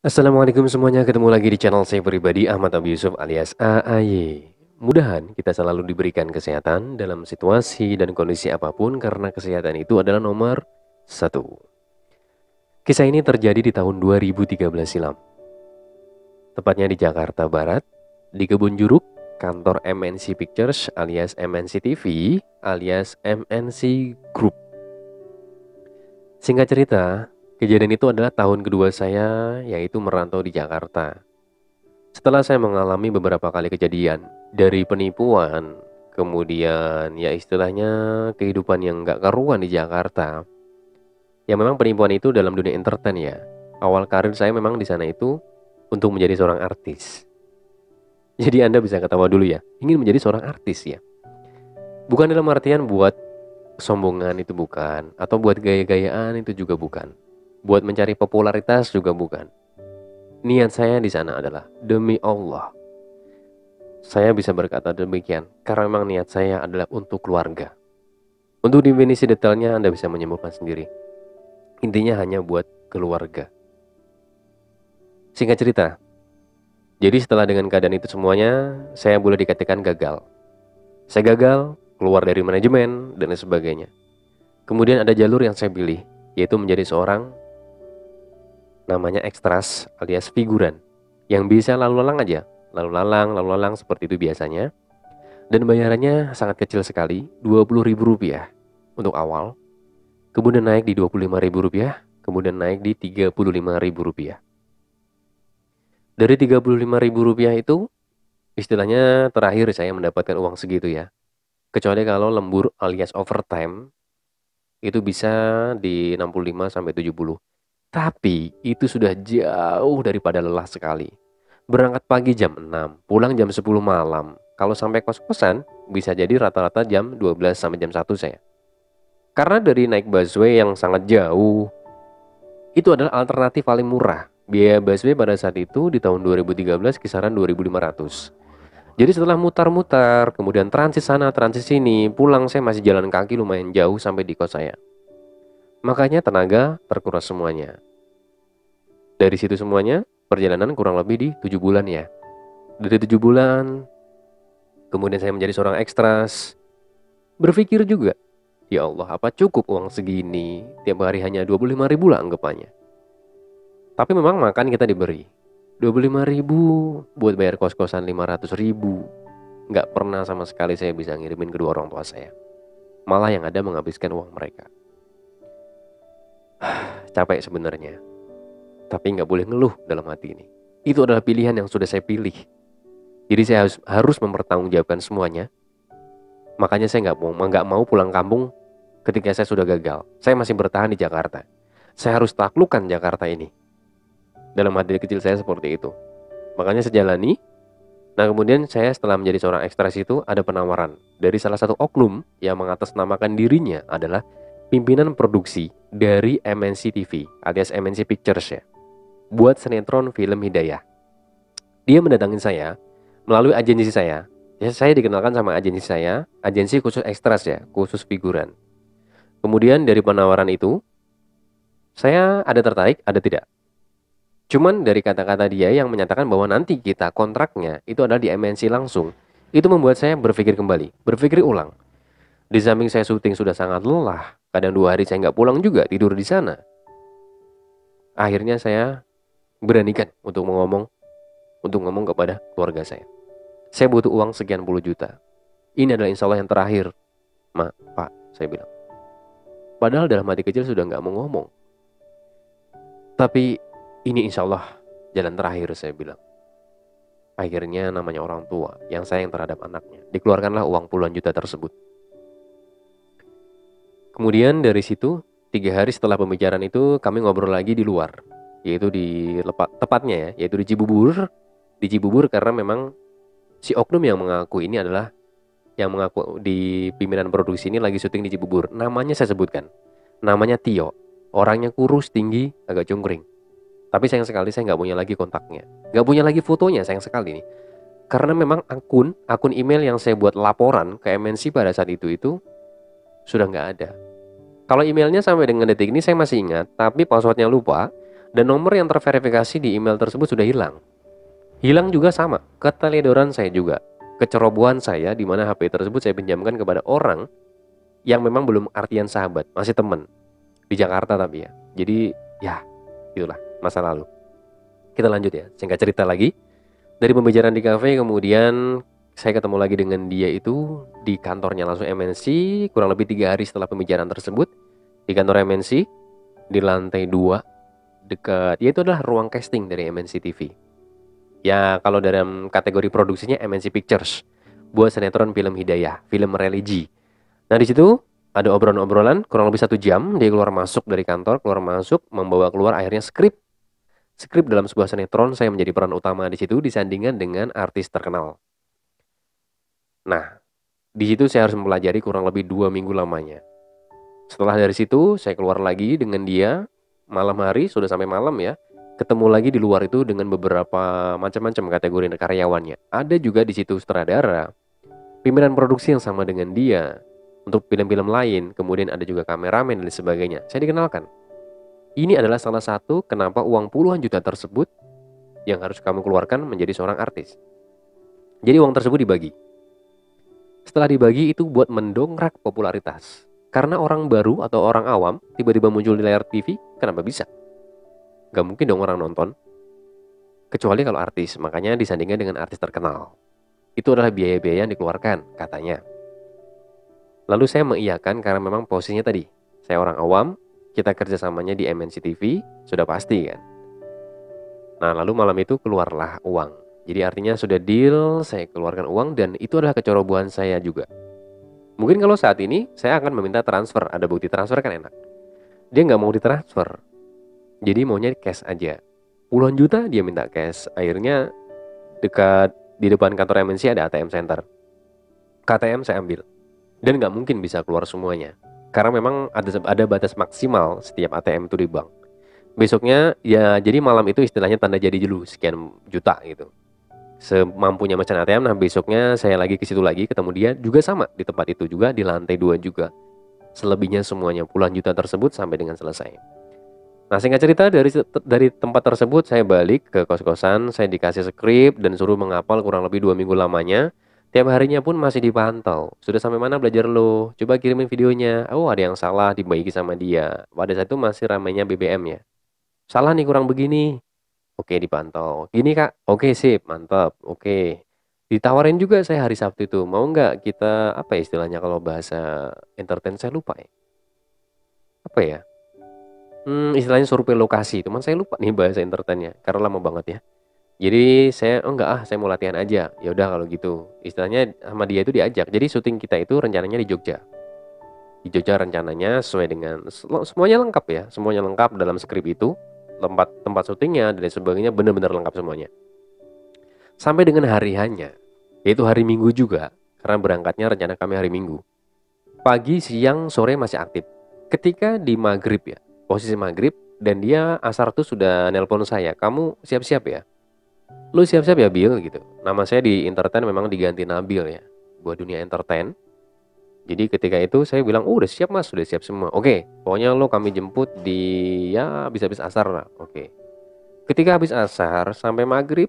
Assalamualaikum semuanya, ketemu lagi di channel saya pribadi Ahmad Abi Yusuf alias AAY. Mudahan kita selalu diberikan kesehatan dalam situasi dan kondisi apapun karena kesehatan itu adalah nomor satu. Kisah ini terjadi di tahun 2013 silam, tepatnya di Jakarta Barat, di Kebun Juruk, kantor MNC Pictures alias MNC TV alias MNC Group. Singkat cerita, kejadian itu adalah tahun kedua saya yaitu merantau di Jakarta. Setelah saya mengalami beberapa kali kejadian, dari penipuan, kemudian ya istilahnya kehidupan yang gak karuan di Jakarta. Ya memang penipuan itu dalam dunia entertain ya. Awal karir saya memang di sana itu untuk menjadi seorang artis. Jadi Anda bisa ketawa dulu ya, ingin menjadi seorang artis ya. Bukan dalam artian buat kesombongan itu bukan, atau buat gaya-gayaan itu juga bukan. Buat mencari popularitas juga bukan. Niat saya di sana adalah demi Allah. Saya bisa berkata demikian karena memang niat saya adalah untuk keluarga. Untuk definisi detailnya Anda bisa menyimpulkan sendiri. Intinya hanya buat keluarga. Singkat cerita, jadi setelah dengan keadaan itu semuanya, saya boleh dikatakan gagal. Saya gagal, keluar dari manajemen, dan lain sebagainya. Kemudian ada jalur yang saya pilih, yaitu menjadi seorang namanya ekstras alias figuran, yang bisa lalu lalang aja. Lalu lalang seperti itu biasanya. Dan bayarannya sangat kecil sekali, Rp20.000 untuk awal. Kemudian naik di Rp25.000, kemudian naik di Rp35.000. Dari Rp35.000 itu, istilahnya terakhir saya mendapatkan uang segitu ya. Kecuali kalau lembur alias overtime, itu bisa di 65 sampai 70. Tapi itu sudah jauh daripada lelah sekali. Berangkat pagi jam 6, pulang jam 10 malam. Kalau sampai kos-kosan, bisa jadi rata-rata jam 12 sampai jam 1 saya. Karena dari naik busway yang sangat jauh, itu adalah alternatif paling murah. Biaya busway pada saat itu di tahun 2013 kisaran 2.500. Jadi setelah mutar-mutar, kemudian transit sana, transit sini, pulang saya masih jalan kaki lumayan jauh sampai di kos saya. Makanya tenaga terkuras semuanya. Dari situ semuanya, perjalanan kurang lebih di 7 bulan ya. Dari 7 bulan, kemudian saya menjadi seorang ekstras. Berpikir juga, ya Allah, apa cukup uang segini? Tiap hari hanya 25.000 lah anggapannya. Tapi memang makan kita diberi 25.000 buat bayar kos-kosan 500.000. Nggak pernah sama sekali saya bisa ngirimin kedua orang tua saya. Malah yang ada menghabiskan uang mereka. Capek sebenarnya. Tapi nggak boleh ngeluh dalam hati ini. Itu adalah pilihan yang sudah saya pilih. Jadi saya harus mempertanggungjawabkan semuanya. Makanya saya nggak mau pulang kampung ketika saya sudah gagal. Saya masih bertahan di Jakarta. Saya harus taklukkan Jakarta ini. Dalam hati kecil saya seperti itu. Makanya saya jalani. Nah kemudian saya setelah menjadi seorang ekstras itu ada penawaran dari salah satu oknum yang mengatasnamakan dirinya adalah pimpinan produksi dari MNC TV alias MNC Pictures ya. Buat sinetron film Hidayah. Dia mendatangi saya melalui agensi saya. Ya, saya dikenalkan sama agensi saya, agensi khusus ekstras ya, khusus figuran. Kemudian dari penawaran itu, saya ada tertarik, ada tidak. Cuman dari kata-kata dia yang menyatakan bahwa nanti kita kontraknya itu adalah di MNC langsung. Itu membuat saya berpikir kembali, berpikir ulang. Di samping saya syuting sudah sangat lelah, kadang 2 hari saya nggak pulang juga, tidur di sana. Akhirnya saya beranikan untuk ngomong kepada keluarga saya. Saya butuh uang sekian puluh juta. Ini adalah insya Allah yang terakhir. Ma, Pak, saya bilang. Padahal dalam hati kecil sudah nggak mau ngomong. Tapi ini insya Allah jalan terakhir, saya bilang. Akhirnya namanya orang tua yang sayang terhadap anaknya. Dikeluarkanlah uang puluhan juta tersebut. Kemudian dari situ, 3 hari setelah pembicaraan itu kami ngobrol lagi di luar. Yaitu tepatnya ya, yaitu di Cibubur. Di Cibubur karena memang si oknum yang mengaku ini adalah yang mengaku di pimpinan produksi ini lagi syuting di Cibubur. Namanya saya sebutkan. Namanya Tio. Orangnya kurus, tinggi, agak cungkring. Tapi sayang sekali saya nggak punya lagi kontaknya. Nggak punya lagi fotonya, sayang sekali nih. Karena memang akun email yang saya buat laporan ke MNC pada saat itu sudah nggak ada. Kalau emailnya sampai dengan detik ini saya masih ingat, tapi passwordnya lupa. Dan nomor yang terverifikasi di email tersebut sudah hilang. Hilang juga sama, keteledoran saya juga. Kecerobohan saya di mana HP tersebut saya pinjamkan kepada orang yang memang belum artian sahabat, masih temen. Di Jakarta tapi ya. Jadi ya itulah masa lalu. Kita lanjut ya, singkat cerita lagi. Dari pembicaraan di kafe kemudian saya ketemu lagi dengan dia itu di kantornya langsung MNC. Kurang lebih 3 hari setelah pembicaraan tersebut di kantor MNC di lantai 2 dekat, yaitu adalah ruang casting dari MNC TV. Ya kalau dalam kategori produksinya MNC Pictures buat sinetron film Hidayah, film religi. Nah di situ ada obrolan-obrolan kurang lebih 1 jam. Dia keluar masuk dari kantor, keluar masuk, membawa keluar akhirnya skrip dalam sebuah sinetron. Saya menjadi peran utama di situ disandingkan dengan artis terkenal. Nah di situ saya harus mempelajari kurang lebih 2 minggu lamanya. Setelah dari situ saya keluar lagi dengan dia malam hari, sudah sampai malam ya. Ketemu lagi di luar itu dengan beberapa macam-macam kategori karyawannya. Ada juga di situ sutradara, pimpinan produksi yang sama dengan dia untuk film-film lain, kemudian ada juga kameramen dan sebagainya. Saya dikenalkan. Ini adalah salah satu kenapa uang puluhan juta tersebut yang harus kamu keluarkan menjadi seorang artis. Jadi uang tersebut dibagi. Setelah dibagi itu buat mendongkrak popularitas. Karena orang baru atau orang awam tiba-tiba muncul di layar TV, kenapa bisa? Gak mungkin dong orang nonton. Kecuali kalau artis, makanya disandingkan dengan artis terkenal. Itu adalah biaya-biaya yang dikeluarkan, katanya. Lalu saya mengiyakan karena memang posisinya tadi. Saya orang awam, kita kerjasamanya di MNC TV, sudah pasti kan. Nah lalu malam itu keluarlah uang. Jadi artinya sudah deal, saya keluarkan uang dan itu adalah kecerobohan saya juga. Mungkin kalau saat ini saya akan meminta transfer, ada bukti transfer kan enak. Dia nggak mau ditransfer, jadi maunya cash aja. Puluhan juta dia minta cash. Akhirnya dekat di depan kantor MNC ada ATM center. KTM saya ambil dan nggak mungkin bisa keluar semuanya karena memang ada batas maksimal setiap ATM itu di bank. Besoknya ya jadi malam itu istilahnya tanda jadi dulu sekian juta gitu. Semampunya mecan ATM. Nah besoknya saya lagi ke situ lagi, ketemu dia juga sama di tempat itu juga di lantai 2 juga. Selebihnya semuanya puluhan juta tersebut sampai dengan selesai. Nah singkat cerita dari tempat tersebut saya balik ke kos-kosan, saya dikasih skrip dan suruh menghafal kurang lebih 2 minggu lamanya. Tiap harinya pun masih dipantau. Sudah sampai mana belajar lo? Coba kirimin videonya. Oh ada yang salah dibaiki sama dia. Pada saat itu masih ramainya BBM ya. Salah nih kurang begini. Oke dipantau. Gini kak, oke sip, mantap, oke. Ditawarin juga saya hari Sabtu itu, mau nggak kita apa ya istilahnya kalau bahasa entertain saya lupa ya. Apa ya? Istilahnya survei lokasi, cuman saya lupa nih bahasa entertainnya karena lama banget ya. Jadi saya oh enggak saya mau latihan aja. Ya udah kalau gitu. Istilahnya sama dia itu diajak. Jadi syuting kita itu rencananya di Jogja. Di Jogja rencananya sesuai dengan semuanya lengkap ya, semuanya lengkap dalam skrip itu. Tempat syutingnya dan sebagainya benar-benar lengkap semuanya. Sampai dengan hari hanya, yaitu hari Minggu juga, karena berangkatnya rencana kami hari Minggu. Pagi, siang, sore masih aktif. Ketika di maghrib ya, posisi maghrib, dan dia asar tuh sudah nelpon saya, kamu siap-siap ya? Lu siap-siap ya Bill gitu. Nama saya di entertain memang diganti Nabil ya, buat dunia entertain. Jadi ketika itu saya bilang, udah siap mas, sudah siap semua. Oke, pokoknya lo kami jemput di ya habis-habis asar lah. Oke. Ketika habis asar sampai maghrib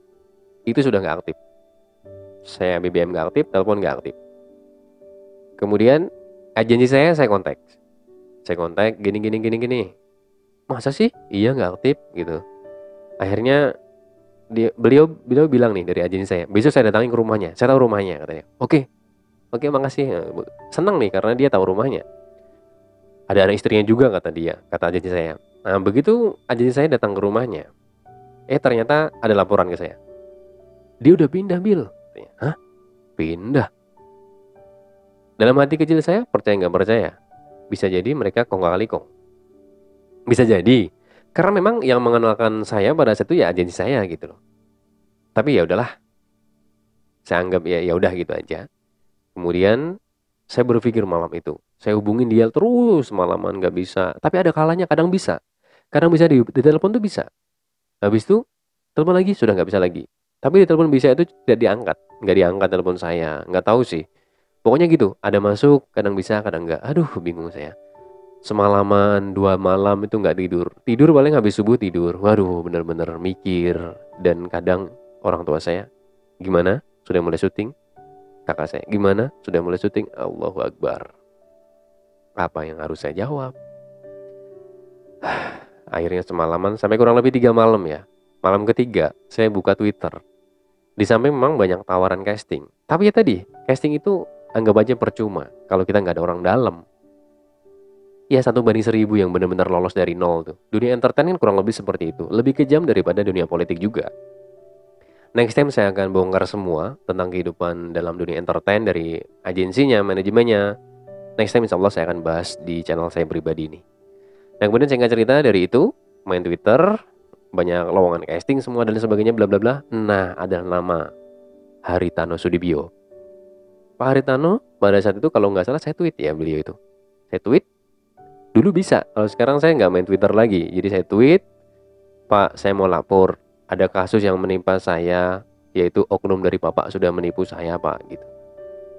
itu sudah nggak aktif. Saya BBM nggak aktif, telepon nggak aktif. Kemudian agensi saya kontak. Saya kontak gini. Masa sih? Iya nggak aktif gitu. Akhirnya beliau bilang nih dari agensi saya, besok saya datangin ke rumahnya. Saya tahu rumahnya katanya. Oke, makasih. Senang nih karena dia tahu rumahnya. Ada anak istrinya juga kata dia, kata agensi saya. Nah begitu agensi saya datang ke rumahnya, ternyata ada laporan ke saya. Dia udah pindah Bill. Hah? Pindah? Dalam hati kecil saya percaya nggak percaya. Bisa jadi mereka kong kali kong. Bisa jadi. Karena memang yang mengenalkan saya pada saat itu ya agensi saya gitu loh. Tapi ya udahlah. Saya anggap ya udah gitu aja. Kemudian saya berpikir malam itu, saya hubungin dia terus malaman nggak bisa. Tapi ada kalanya kadang bisa di telepon tuh bisa. Habis itu telepon lagi sudah nggak bisa lagi. Tapi di telepon bisa itu tidak nggak diangkat telepon saya. Nggak tahu sih. Pokoknya gitu, ada masuk, kadang bisa, kadang nggak. Aduh, bingung saya. semalaman 2 malam itu nggak tidur paling habis subuh tidur. Waduh, bener-bener mikir. Dan kadang orang tua saya, gimana, sudah mulai syuting? Kakak saya, gimana, sudah mulai syuting? Allahu Akbar, apa yang harus saya jawab? Akhirnya semalaman sampai kurang lebih 3 malam ya. Malam ketiga saya buka Twitter. Di samping memang banyak tawaran casting, tapi ya tadi, casting itu anggap aja percuma kalau kita nggak ada orang dalam. Ya 1 banding 1000 yang benar-benar lolos dari nol tuh. Dunia entertain kan kurang lebih seperti itu. Lebih kejam daripada dunia politik juga. Next time saya akan bongkar semua tentang kehidupan dalam dunia entertain dari agensinya, manajemennya. Next time insya Allah saya akan bahas di channel saya pribadi ini. Nah kemudian singkat cerita dari itu, main Twitter, banyak lowongan casting semua dan sebagainya bla bla bla. Nah ada nama Haritano Sudibyo. Pak Haritano pada saat itu kalau nggak salah saya tweet ya beliau itu. Saya tweet. Dulu bisa, kalau sekarang saya nggak main Twitter lagi. Jadi saya tweet, Pak saya mau lapor, ada kasus yang menimpa saya, yaitu oknum dari Bapak sudah menipu saya Pak gitu.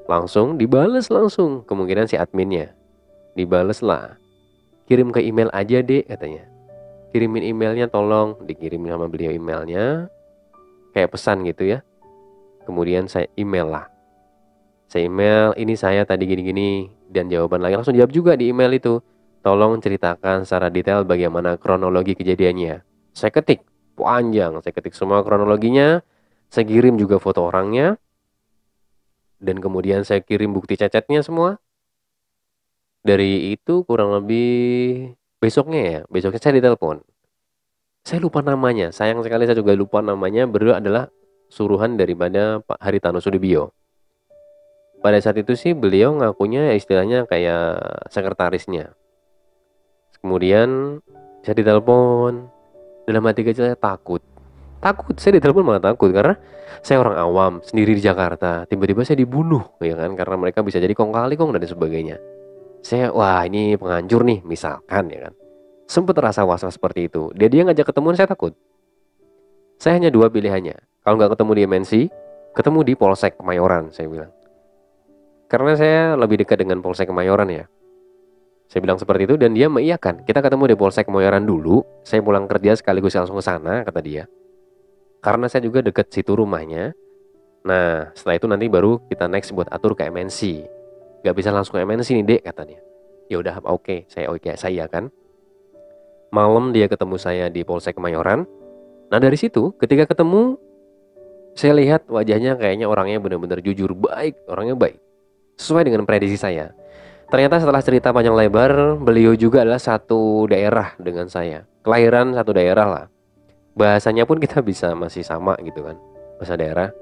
Langsung dibales langsung, kemungkinan si adminnya. Dibales lah, kirim ke email aja deh katanya. Kirimin emailnya tolong, dikirimin sama beliau emailnya. Kayak pesan gitu ya. Kemudian saya email lah. Saya email, ini saya tadi gini-gini. Dan jawaban lagi langsung jawab juga di email itu. Tolong ceritakan secara detail bagaimana kronologi kejadiannya. Saya ketik panjang, saya ketik semua kronologinya. Saya kirim juga foto orangnya. Dan kemudian saya kirim bukti cacatnya semua. Dari itu kurang lebih besoknya saya ditelepon. Saya lupa namanya, sayang sekali saya juga lupa namanya. Beliau adalah suruhan daripada Pak Haritano Sudibyo. Pada saat itu sih beliau ngakunya istilahnya kayak sekretarisnya. Kemudian saya ditelepon. Dalam hati kecil saya takut. Saya ditelepon malah takut karena saya orang awam sendiri di Jakarta. Tiba-tiba saya dibunuh, ya kan? Karena mereka bisa jadi kong kali kong dan sebagainya. Saya, wah ini penghancur nih, misalkan ya kan. Sempet rasa was-was seperti itu. Dia ngajak ketemuan saya takut. Saya hanya 2 pilihannya. Kalau nggak ketemu di MNC, ketemu di Polsek Kemayoran, saya bilang. Karena saya lebih dekat dengan Polsek Kemayoran ya. Saya bilang seperti itu dan dia mengiyakan. Kita ketemu di Polsek Kemayoran dulu. Saya pulang kerja sekaligus langsung ke sana, kata dia. Karena saya juga dekat situ rumahnya. Nah, setelah itu nanti baru kita next buat atur ke MNC. Gak bisa langsung ke MNC nih, Dek, katanya. Ya udah, oke, saya kan. Malam dia ketemu saya di Polsek Kemayoran. Nah, dari situ ketika ketemu, saya lihat wajahnya kayaknya orangnya benar-benar jujur, baik, orangnya baik. Sesuai dengan prediksi saya. Ternyata setelah cerita panjang lebar, beliau juga adalah satu daerah dengan saya. Kelahiran satu daerah lah. Bahasanya pun kita bisa masih sama gitu kan. Bahasa daerah.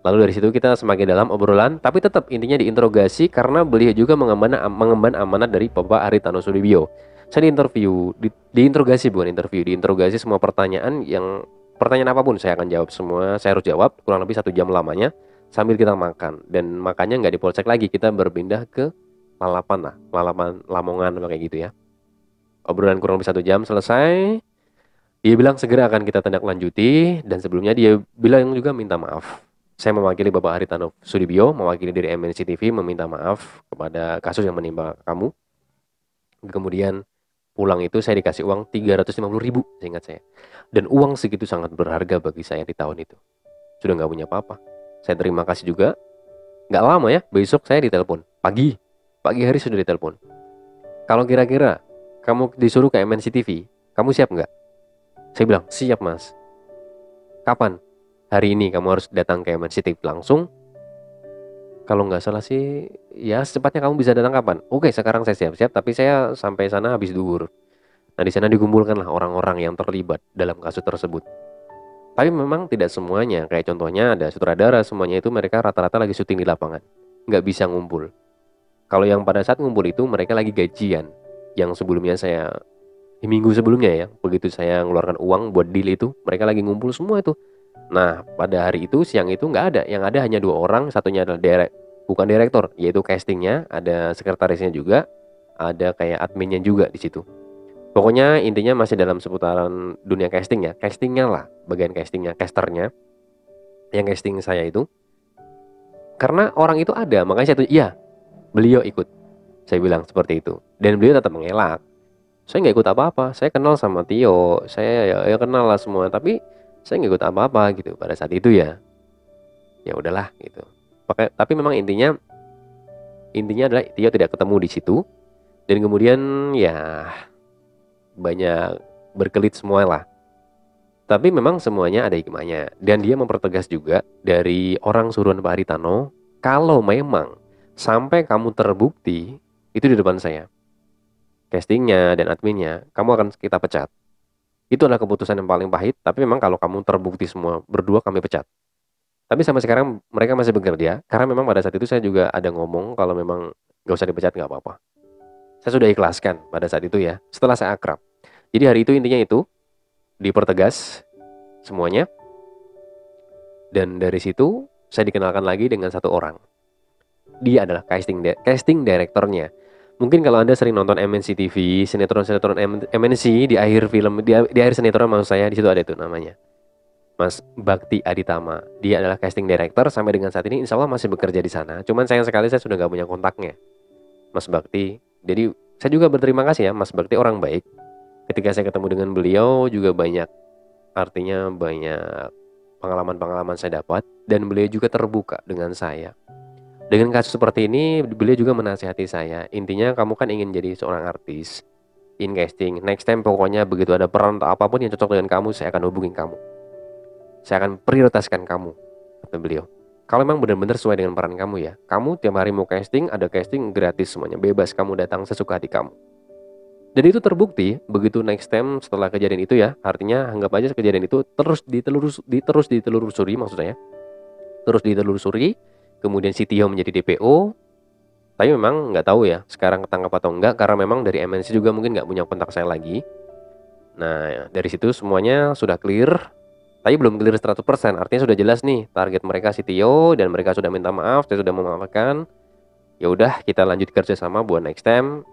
Lalu dari situ kita semakin dalam obrolan. Tapi tetap intinya diinterogasi karena beliau juga mengemban amanat dari Bapak Haritano Sudibyo. Saya diinterogasi bukan interview. Diinterogasi semua pertanyaan apapun saya akan jawab semua. Saya harus jawab kurang lebih 1 jam lamanya. Sambil kita makan. Dan makannya nggak di Polsek lagi. Kita berpindah ke Lalapan Lamongan kayak gitu ya. Obrolan kurang lebih 1 jam selesai. Dia bilang segera akan kita tindak lanjuti. Dan sebelumnya dia bilang juga minta maaf. Saya mewakili Bapak Haritano Sudibyo, mewakili dari MNC TV, meminta maaf kepada kasus yang menimpa kamu. Kemudian pulang itu saya dikasih uang 350.000, seingat saya. Dan uang segitu sangat berharga bagi saya di tahun itu. Sudah nggak punya apa-apa. Saya terima kasih juga. Nggak lama ya, besok saya ditelepon. Pagi hari sudah ditelepon. Kalau kira-kira kamu disuruh ke MNC TV, kamu siap nggak? Saya bilang, siap mas. Kapan? Hari ini kamu harus datang ke MNC TV langsung. Kalau nggak salah sih, ya secepatnya kamu bisa datang kapan? Oke, sekarang saya siap-siap, tapi saya sampai sana habis duhur. Nah di sana dikumpulkanlah orang-orang yang terlibat dalam kasus tersebut. Tapi memang tidak semuanya, kayak contohnya ada sutradara, semuanya itu mereka rata-rata lagi syuting di lapangan. Nggak bisa ngumpul. Kalau yang pada saat ngumpul itu mereka lagi gajian. Yang sebelumnya di minggu sebelumnya ya, begitu saya ngeluarkan uang buat deal itu, mereka lagi ngumpul semua itu. Nah pada hari itu, siang itu nggak ada. Yang ada hanya 2 orang, satunya adalah bukan direktur, yaitu castingnya, ada sekretarisnya juga, ada kayak adminnya juga di situ. Pokoknya intinya masih dalam seputaran dunia casting ya. Castingnya lah, bagian castingnya, casternya. Yang casting saya itu. Karena orang itu ada, makanya saya tuh, iya, beliau ikut. Saya bilang seperti itu. Dan beliau tetap mengelak. Saya nggak ikut apa-apa. Saya kenal sama Tio. Saya ya kenal lah semua. Tapi saya nggak ikut apa-apa gitu pada saat itu ya. Ya udahlah gitu. Tapi memang intinya adalah Tio tidak ketemu di situ. Dan kemudian ya banyak berkelit semua lah. Tapi memang semuanya ada hikmahnya. Dan dia mempertegas juga dari orang suruhan Pak Haritano, kalau memang sampai kamu terbukti, itu di depan saya, castingnya dan adminnya, kamu akan kita pecat. Itu adalah keputusan yang paling pahit. Tapi memang kalau kamu terbukti semua berdua, kami pecat. Tapi sampai sekarang mereka masih bekerja. Karena memang pada saat itu saya juga ada ngomong kalau memang gak usah dipecat, gak apa-apa. Saya sudah ikhlaskan pada saat itu ya, setelah saya akrab. Jadi hari itu intinya itu, dipertegas semuanya. Dan dari situ saya dikenalkan lagi dengan satu orang. Dia adalah casting directornya. Mungkin kalau Anda sering nonton MNC TV, sinetron-sinetron MNC di akhir film, di akhir sinetron maksud saya, di situ ada itu namanya Mas Bakti Aditama. Dia adalah casting director sampai dengan saat ini, insya Allah masih bekerja di sana. Cuman sayang sekali saya sudah gak punya kontaknya, Mas Bakti. Jadi saya juga berterima kasih ya, Mas Bakti orang baik. Ketika saya ketemu dengan beliau juga banyak, artinya banyak pengalaman-pengalaman saya dapat. Dan beliau juga terbuka dengan saya. Dengan kasus seperti ini, beliau juga menasihati saya. Intinya kamu kan ingin jadi seorang artis, in casting. Next time pokoknya begitu ada peran atau apapun yang cocok dengan kamu, saya akan hubungin kamu. Saya akan prioritaskan kamu, kata beliau. Kalau memang benar-benar sesuai dengan peran kamu ya. Kamu tiap hari mau casting, ada casting gratis semuanya. Bebas kamu datang sesuka hati kamu. Dan itu terbukti begitu next time setelah kejadian itu ya. Artinya anggap aja kejadian itu terus ditelusuri maksud saya. Terus ditelusuri. Kemudian si Tio menjadi DPO. Tapi memang nggak tahu ya sekarang ketangkap atau enggak. Karena memang dari MNC juga mungkin nggak punya kontak saya lagi. Nah dari situ semuanya sudah clear. Tapi belum clear 100%. Artinya sudah jelas nih target mereka si Tio. Dan mereka sudah minta maaf. Saya sudah memaafkan. Ya udah kita lanjut kerja sama buat next time.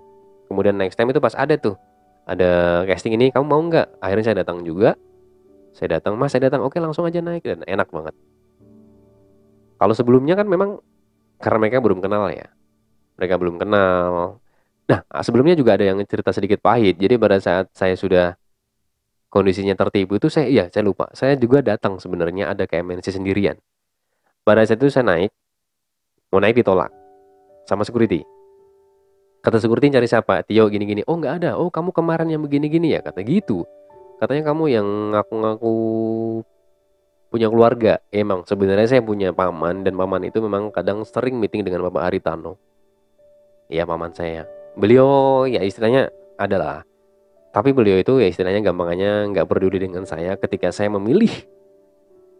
Kemudian next time itu pas ada tuh, ada casting ini, kamu mau nggak? Akhirnya saya datang juga. Saya datang, Mas saya datang, oke langsung aja naik. Dan enak banget. Kalau sebelumnya kan memang karena mereka belum kenal ya. Mereka belum kenal. Nah sebelumnya juga ada yang cerita sedikit pahit. Jadi pada saat saya sudah kondisinya tertipu itu saya lupa. Saya juga datang sebenarnya ada ke MNC sendirian. Pada saat itu saya naik, mau naik ditolak sama security. Kata security cari siapa? Tio gini-gini. Oh nggak ada. Oh kamu kemarin yang begini-gini ya. Kata gitu. Katanya kamu yang ngaku-ngaku punya keluarga. Emang sebenarnya saya punya paman. Dan paman itu memang kadang sering meeting dengan Bapak Haritano. Iya paman saya. Beliau ya istilahnya adalah. Tapi beliau itu ya istilahnya gampangannya nggak peduli dengan saya ketika saya memilih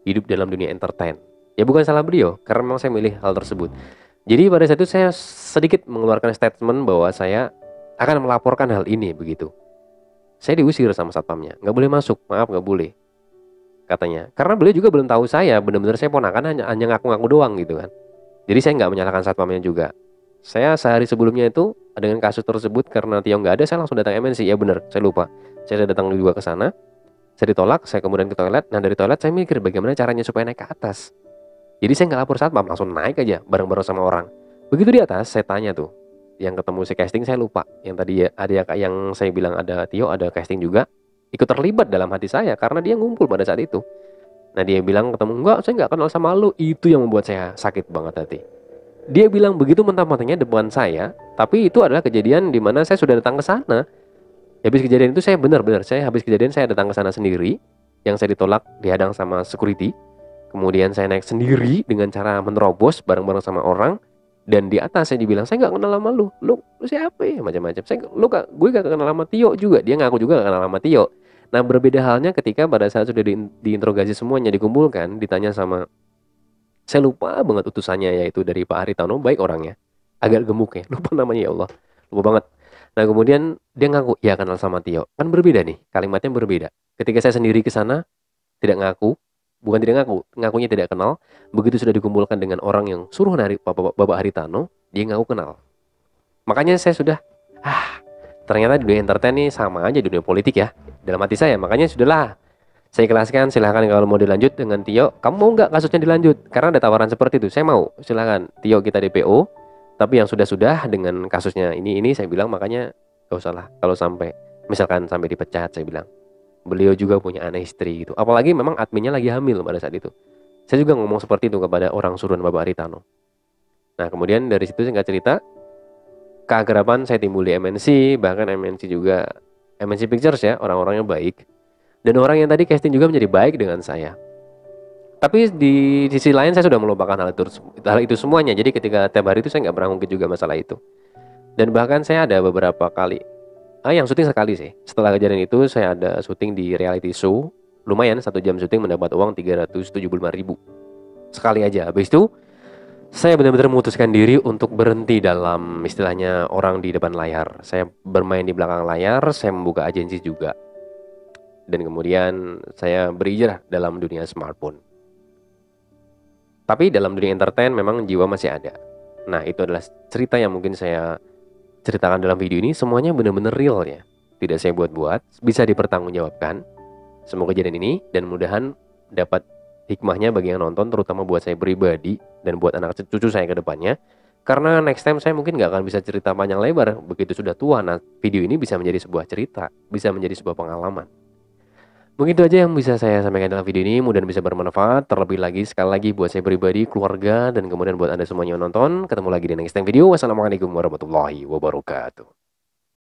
hidup dalam dunia entertain. Ya bukan salah beliau. Karena memang saya milih hal tersebut. Jadi pada saat itu saya sedikit mengeluarkan statement bahwa saya akan melaporkan hal ini begitu. Saya diusir sama satpamnya, nggak boleh masuk, maaf nggak boleh, katanya. Karena beliau juga belum tahu saya, benar-benar saya ponakan hanya ngaku-ngaku doang gitu kan. Jadi saya nggak menyalahkan satpamnya juga. Saya sehari sebelumnya itu dengan kasus tersebut karena Tio nggak ada, saya langsung datang MNC. Ya benar, saya lupa. Saya datang juga ke sana, saya ditolak, saya kemudian ke toilet. Nah dari toilet saya mikir bagaimana caranya supaya naik ke atas. Jadi saya nggak lapor satpam, langsung naik aja bareng-bareng sama orang. Begitu di atas, saya tanya tuh, yang ketemu si casting saya lupa. Yang tadi ada yang saya bilang ada Tio, ada casting juga, ikut terlibat dalam hati saya karena dia ngumpul pada saat itu. Nah dia bilang ketemu, enggak, saya nggak kenal sama lu. Itu yang membuat saya sakit banget hati. Dia bilang begitu mentah-mentahnya depan saya, tapi itu adalah kejadian di mana saya sudah datang ke sana. Habis kejadian itu saya benar-benar, habis kejadian saya datang ke sana sendiri, yang saya ditolak dihadang sama security. Kemudian saya naik sendiri dengan cara menerobos bareng-bareng sama orang. Dan di atas saya dibilang, saya gak kenal sama lu siapa ya, macam-macam. Gue gak kenal sama Tio juga. Dia ngaku juga gak kenal sama Tio. Nah berbeda halnya ketika pada saat sudah diinterogasi semuanya, dikumpulkan, ditanya sama, saya lupa banget utusannya, yaitu dari Pak Haritano, baik orangnya, agak gemuk ya, lupa namanya ya Allah, lupa banget. Nah kemudian dia ngaku, ya kenal sama Tio. Kan berbeda nih, kalimatnya berbeda. Ketika saya sendiri ke sana, tidak ngaku. Bukan tidak ngaku, ngakunya tidak kenal. Begitu sudah dikumpulkan dengan orang yang suruh dari Bapak Haritano, dia ngaku kenal. Makanya saya sudah, ternyata di dunia entertain ini sama aja dunia politik ya, dalam hati saya. Makanya sudahlah, saya ikhlaskan, silahkan kalau mau dilanjut dengan Tio. Kamu mau nggak kasusnya dilanjut? Karena ada tawaran seperti itu, saya mau, silahkan Tio kita DPO. Tapi yang sudah-sudah dengan kasusnya ini saya bilang makanya gak usah lah kalau sampai misalkan sampai dipecat, saya bilang. Beliau juga punya anak istri gitu. Apalagi memang adminnya lagi hamil pada saat itu. Saya juga ngomong seperti itu kepada orang suruhan Bapak Aritano. Nah, kemudian dari situ singkat cerita, keakraban saya timbul di MNC, bahkan MNC juga MNC Pictures ya, orang-orangnya baik. Dan orang yang tadi casting juga menjadi baik dengan saya. Tapi di sisi lain saya sudah melupakan hal itu semuanya. Jadi ketika tiap hari itu saya nggak pernah ngungkit juga masalah itu. Dan bahkan saya ada beberapa kali, yang syuting sekali sih. Setelah kejadian itu saya ada syuting di reality show. Lumayan 1 jam syuting mendapat uang 375.000 sekali aja. Habis itu saya benar-benar memutuskan diri untuk berhenti dalam istilahnya orang di depan layar. Saya bermain di belakang layar, saya membuka agensi juga. Dan kemudian saya berhijrah dalam dunia smartphone. Tapi dalam dunia entertain memang jiwa masih ada. Nah, itu adalah cerita yang mungkin saya ceritakan dalam video ini. Semuanya benar-benar real ya. Tidak saya buat-buat, bisa dipertanggungjawabkan. Semoga kejadian ini dan mudahan dapat hikmahnya bagi yang nonton, terutama buat saya pribadi dan buat anak cucu saya ke depannya. Karena next time saya mungkin gak akan bisa cerita panjang lebar begitu sudah tua. Nah, video ini bisa menjadi sebuah cerita, bisa menjadi sebuah pengalaman. Mungkin itu aja yang bisa saya sampaikan dalam video ini, mudah-mudahan bisa bermanfaat. Terlebih lagi, sekali lagi buat saya pribadi, keluarga, dan kemudian buat Anda semuanya yang nonton. Ketemu lagi di next time video. Wassalamualaikum warahmatullahi wabarakatuh.